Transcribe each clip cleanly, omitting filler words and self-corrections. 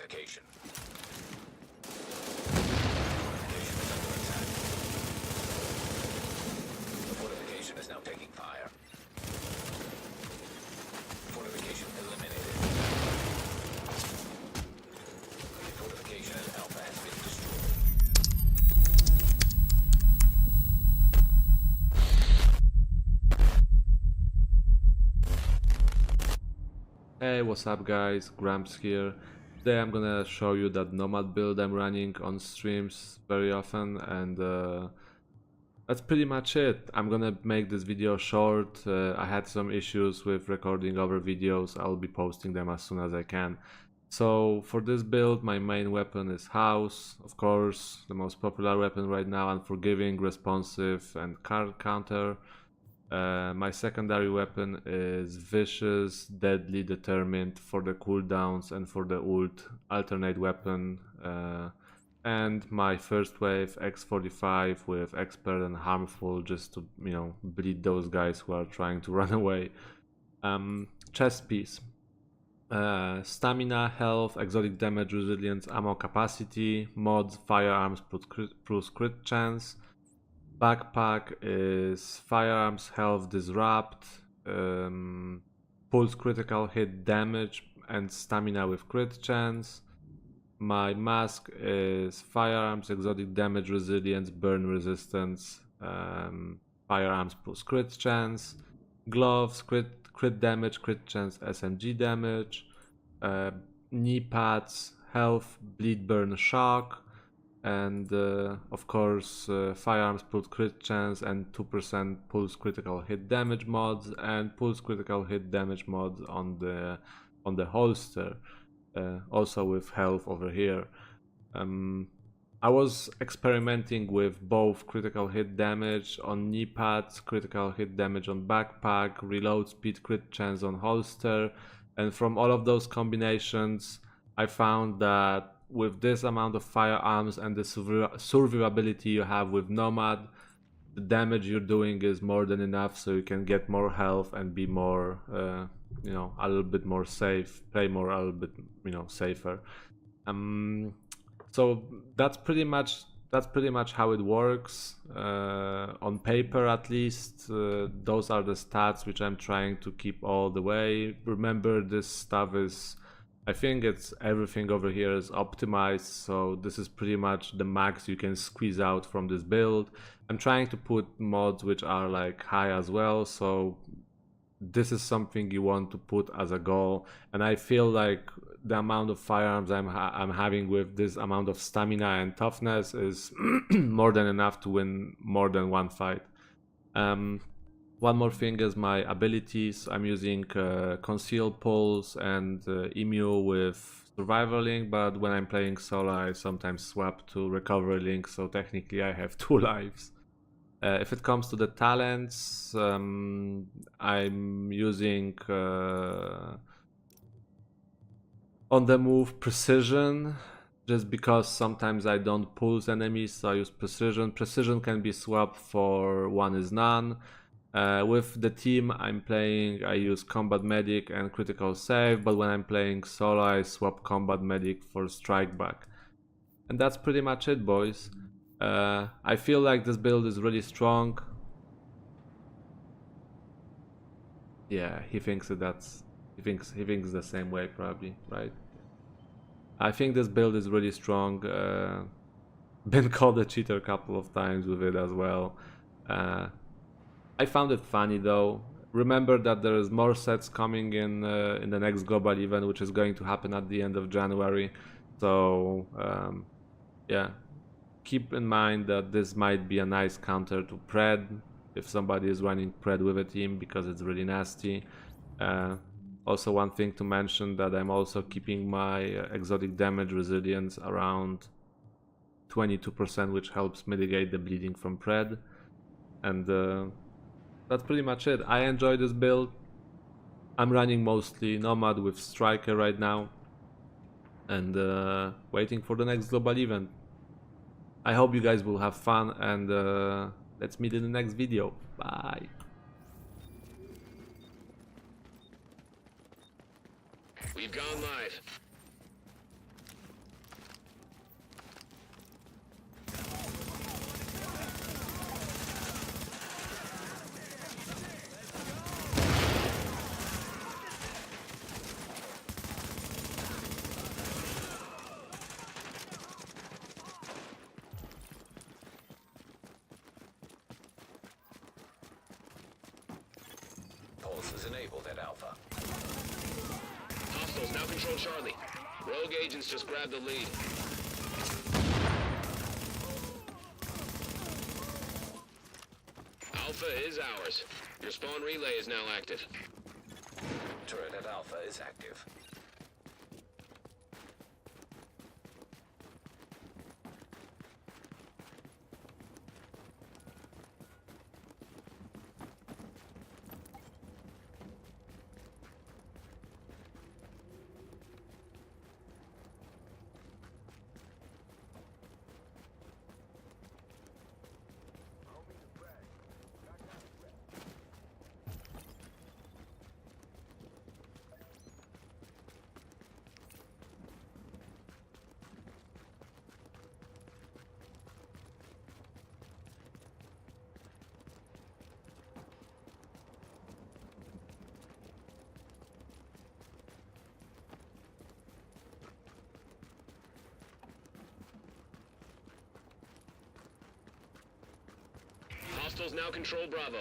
Fortification. Fortification is under attack. The fortification is now taking fire. Fortification eliminated. The fortification at Alpha has been destroyed. Hey, what's up guys, Gramps here. Today I'm gonna show you that Nomad build I'm running on streams very often, and that's pretty much it. I'm gonna make this video short. I had some issues with recording other videos. I'll be posting them as soon as I can. So for this build, my main weapon is House, of course, the most popular weapon right now, Unforgiving, Responsive, and Card Counter. My secondary weapon is Vicious, Deadly, Determined for the cooldowns and for the ult alternate weapon. And my first wave X45 with Expert and Harmful, just to, you know, bleed those guys who are trying to run away. Chest piece. Stamina, health, exotic damage, resilience, ammo capacity, mods, firearms plus crit chance. Backpack is firearms, health, disrupt, pulse critical hit damage, and stamina with crit chance. My mask is firearms, exotic damage, resilience, burn resistance, firearms plus crit chance. Gloves, crit damage, crit chance, SMG damage. Kneepads, health, bleed, burn, shock. And of course firearms pulse crit chance and 2% pulse critical hit damage mods, and pulse critical hit damage mods on the holster, also with health over here. I was experimenting with both critical hit damage on knee pads, critical hit damage on backpack, reload speed, crit chance on holster, and from all of those combinations I found that with this amount of firearms and the survivability you have with Nomad, the damage you're doing is more than enough, so you can get more health and be more, you know, a little bit more safe, play more, a little bit, you know, safer. So that's pretty much how it works. On paper, at least, those are the stats which I'm trying to keep all the way. Remember, this stuff is, I think it's everything over here is optimized, so this is pretty much the max you can squeeze out from this build. I'm trying to put mods which are like high as well, so this is something you want to put as a goal. And I feel like the amount of firearms I'm having with this amount of stamina and toughness is more than enough to win more than one fight. One more thing is my abilities. I'm using Conceal Pulse and Emu with Survivor Link, but when I'm playing solo I sometimes swap to Recovery Link, so technically I have 2 lives. If it comes to the talents, I'm using on the move Precision, just because sometimes I don't pulse enemies, so I use Precision. Precision can be swapped for One is None. With the team I'm playing, I use Combat Medic and Critical Save, but when I'm playing solo I swap Combat Medic for Strike Back. And that's pretty much it, boys. I feel like this build is really strong. Yeah, he thinks the same way probably, right? I think this build is really strong. Been called a cheater a couple of times with it as well. I found it funny though. Remember that there is more sets coming in the next global event, which is going to happen at the end of January. So yeah, keep in mind that this might be a nice counter to Pred if somebody is running Pred with a team, because it's really nasty. Also, one thing to mention, that I'm also keeping my exotic damage resilience around 22%, which helps mitigate the bleeding from Pred. And that's pretty much it. I enjoy this build. I'm running mostly Nomad with Striker right now, and waiting for the next global event. I hope you guys will have fun, and let's meet in the next video. Bye. We've gone live. Pulse is enabled at Alpha. Hostiles now control Charlie. Rogue agents just grabbed the lead. Alpha is ours. Your spawn relay is now active. Turret at Alpha is active. Hostiles now control Bravo.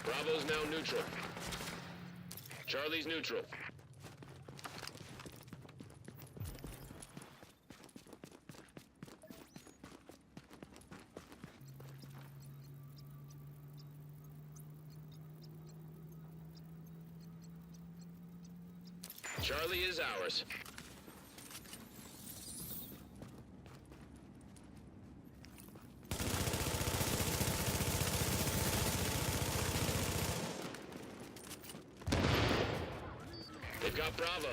Bravo's now neutral. Charlie's neutral. Charlie is ours. They've got Bravo.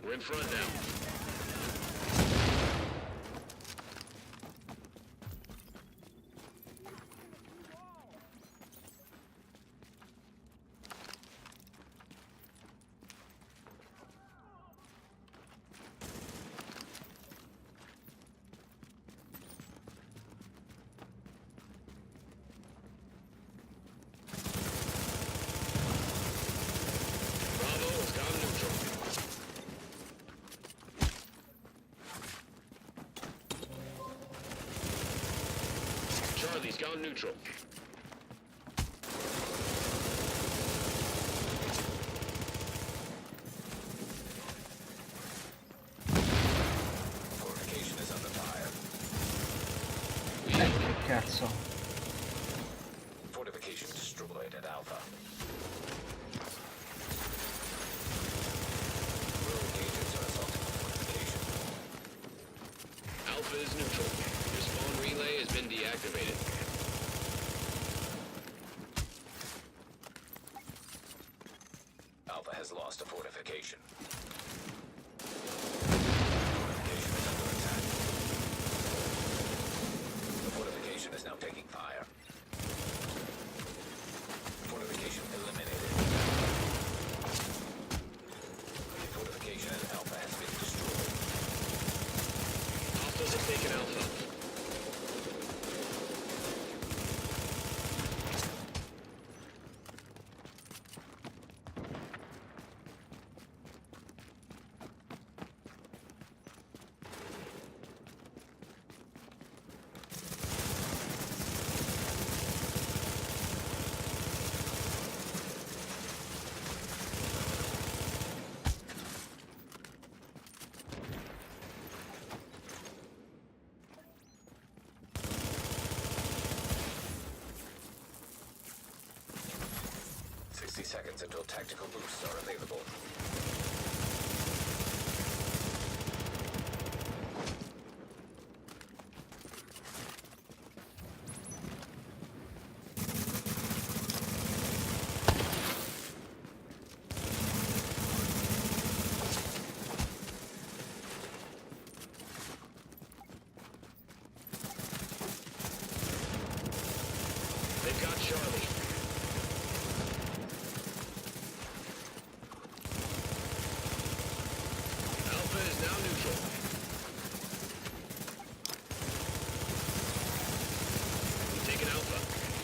We're in front now. Bravo has gone neutral. Charlie's gone neutral. Fortification is under fire. Che cazzo? Fortification destroyed at Alpha. Rogue agents are assaulting the fortification. Alpha is neutral. Your spawn relay has been deactivated. Alpha has lost a fortification. Fortification is under attack. The fortification is now taking fire. Fortification eliminated. Fortification at Alpha has been destroyed. Hostiles have taken Alpha. seconds until tactical boosts are available. They've got Charlie. Alpha is now neutral. We've taken Alpha.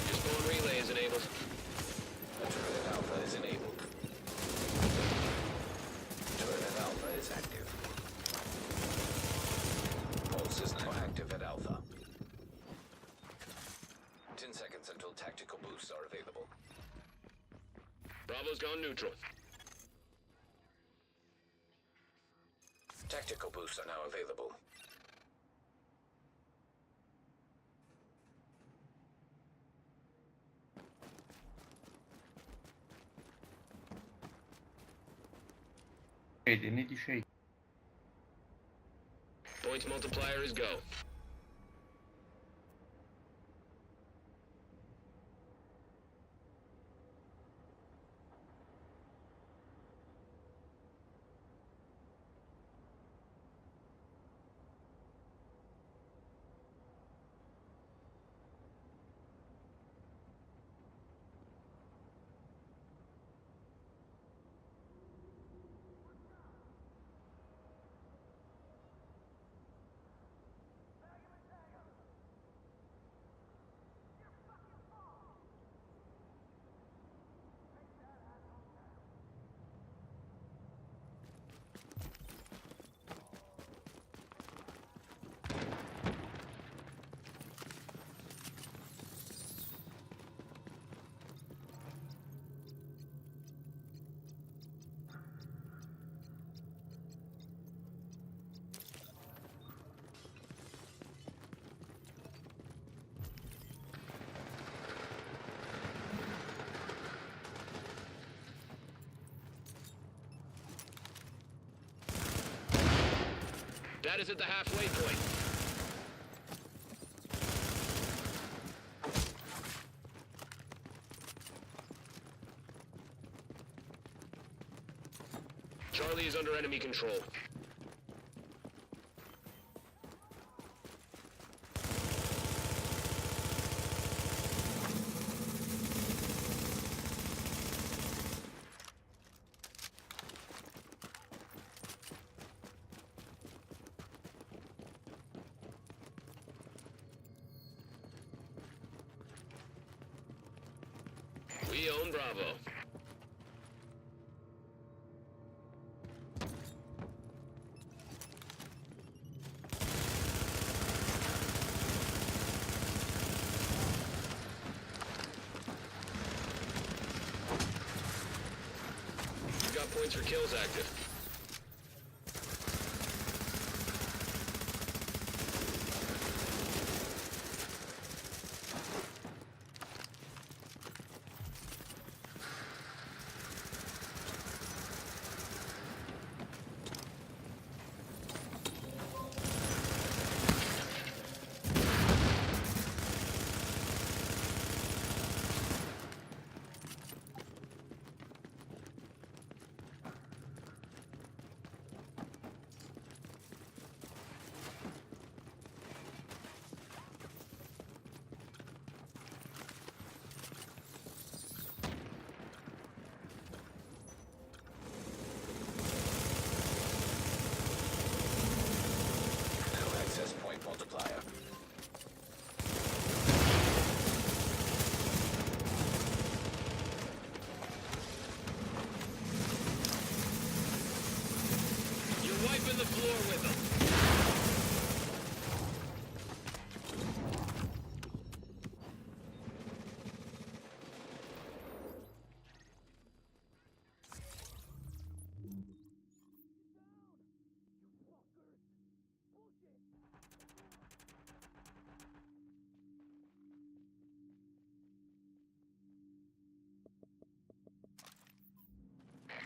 Your spawn relay is enabled. Turret Alpha is enabled. Turret Alpha is active. Pulse is now active at Alpha. 10 seconds until tactical boosts are available. Bravo's gone neutral. Tactical boosts are now available. Ne düşey. Points multiplier is go. That is at the halfway point. Charlie is under enemy control. We own Bravo. We've got points for kills active.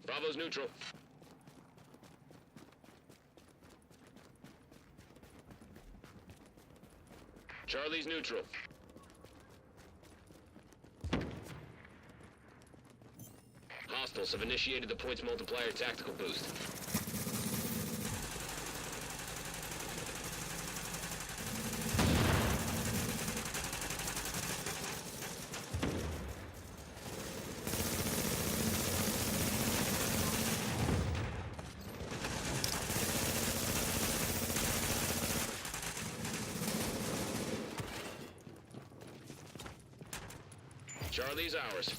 Bravo's neutral. Charlie's neutral. Hostiles have initiated the points multiplier tactical boost. Charlie's ours.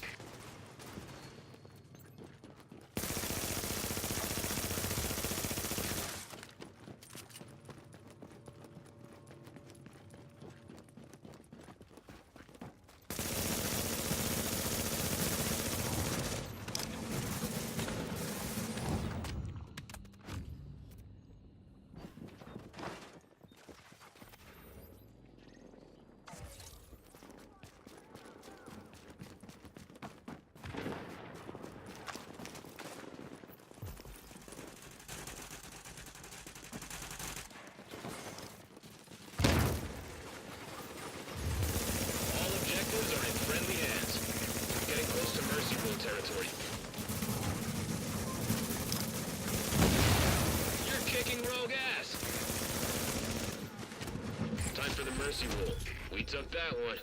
Objectives are in friendly hands. Getting close to Mercy Rule territory. You're kicking rogue ass! Time for the Mercy Rule. We took that one.